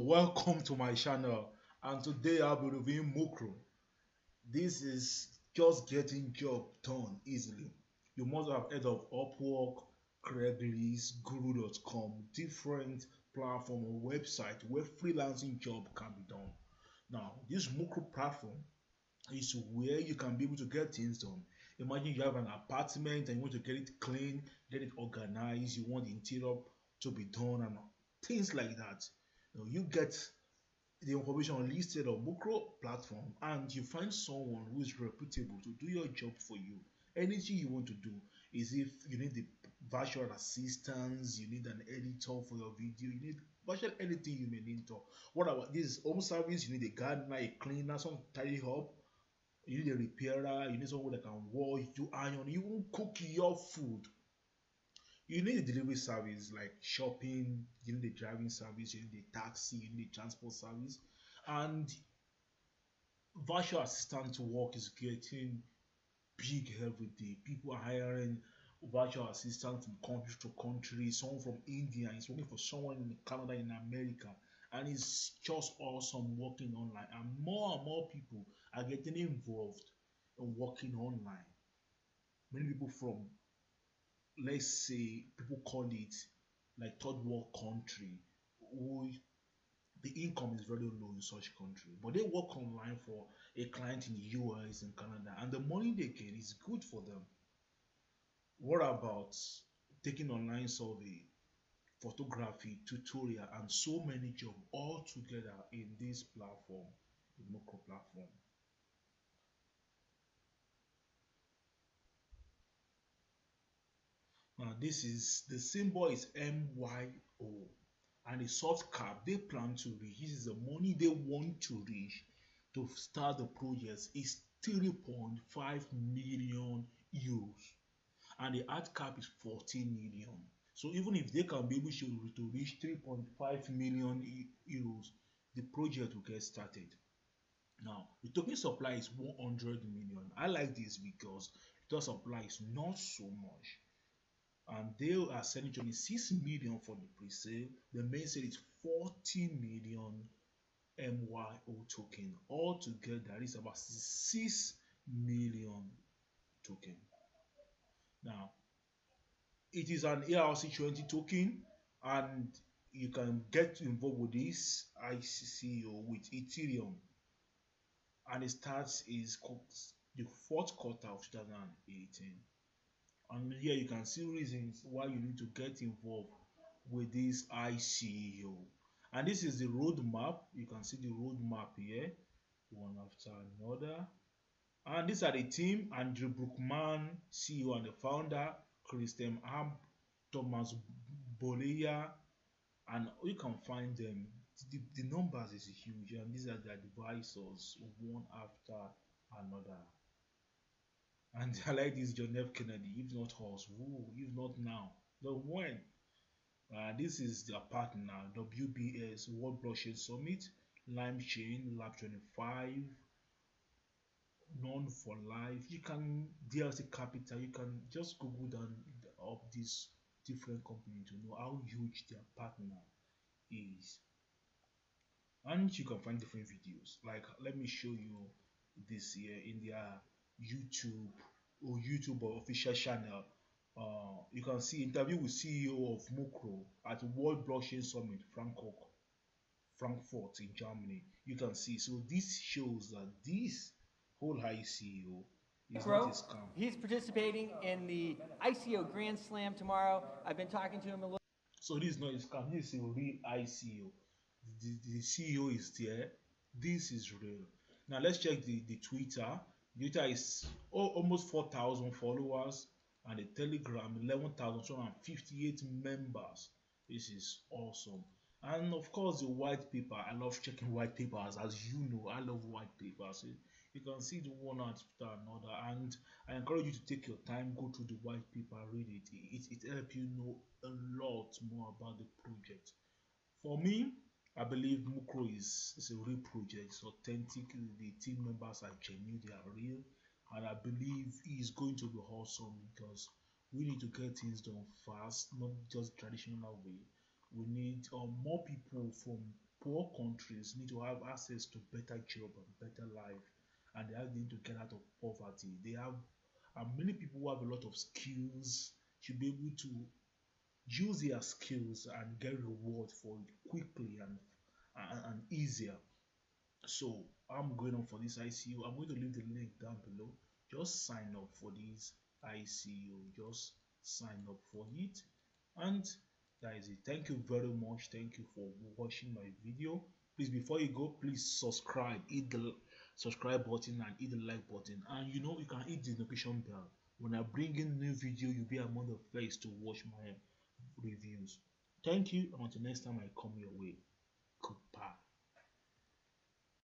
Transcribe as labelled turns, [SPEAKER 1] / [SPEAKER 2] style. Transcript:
[SPEAKER 1] welcome to my channel, and today I'll be reviewing Mycro. This is just getting job done easily. You must have heard of Upwork, Craigslist, Guru.com, different platform or website where freelancing job can be done. Now, this Mycro platform is where you can be able to get things done. Imagine you have an apartment and you want to get it clean, get it organized, you want the interior to be done and things like that. You get the information listed on Mycro platform and you find someone who is reputable to do your job for you. Anything you want to do is if you need the virtual assistance, you need an editor for your video, you need virtual anything you may need to. What about this home service? You need a gardener, a cleaner, some tidy up. You need a repairer, you need someone that can wash, do iron, even cook your food. You need a delivery service like shopping, you need a driving service, you need a taxi, you need a transport service, and virtual assistant work is getting big every day. People are hiring virtual assistants from country to country. Someone from India is working for someone in Canada, in America, and it's just awesome working online. And more people are getting involved in working online. Many people from, let's say, people call it like third world country, who the income is very low in such country, but they work online for a client in the US and Canada, and the money they get is good for them. What about taking online survey, photography, tutorial, and so many jobs all together in this platform, the Mycro platform? Now this is the symbol is MYO, and the soft cap they plan to reach. This is the money they want to reach to start the project is 3.5 million euros, and the hard cap is 14 million. So even if they can be able to reach 3.5 million euros, the project will get started. Now the token supply is 100 million. I like this because the supply is not so much, and they are selling 26 million for the pre-sale. The main sale is 40 million MYO token. Altogether, it's about 6 million token. Now, it is an ERC20 token, and you can get involved with this ICO with Ethereum, and it starts is the fourth quarter of 2018. And here you can see reasons why you need to get involved with this ICO. And this is the roadmap. You can see the roadmap here, one after another. And these are the team: Andrew Brookman, CEO and the founder, Christian Am, Thomas Boleya, and you can find them. The numbers is huge, and these are the advisors one after another. And I like this John F. Kennedy, if not us, who, if not now, then when? This is their partner, WBS, World Blockchain Summit, Lime Chain, Lab 25, None for Life. You can, DLC Capital, you can just Google down up this different company to know how huge their partner is. And you can find different videos. Like, let me show you this here in their YouTube or official channel. You can see interview with CEO of Mycro at World Blockchain Summit, Frankfurt in Germany. You can see. So this shows that this whole ICO is not a scam.
[SPEAKER 2] He's participating in the ICO Grand Slam tomorrow. I've been talking to him a little.
[SPEAKER 1] So this is not a scam. This is a real ICO. The CEO is there. This is real. Now let's check the Twitter. Twitter is almost 4,000 followers, and the Telegram 11,258 members. This is awesome. And of course the white paper. I love checking white papers, as you know. I love white papers. You can see the one after another, and I encourage you to take your time, go through the white paper, read it. It helps you know a lot more about the project. For me, I believe Mycro is a real project. It's authentic. The team members are genuine. They are real, and I believe it's going to be awesome because we need to get things done fast, not just traditional way. We need more people from Poor countries need to have access to better job and better life, and they have need to get out of poverty. They have and many people who have a lot of skills should be able to use their skills and get reward for it quickly and easier. So I'm going on for this ICO. I'm going to leave the link down below. Just sign up for this ICO. Just sign up for it. And that is it. Thank you very much. Thank you for watching my video. Please, before you go, please subscribe. Hit the subscribe button and hit the like button. And you know you can hit the notification bell. When I bring in new video, you'll be among the first to watch my reviews. Thank you. Until next time I come your way. Goodbye.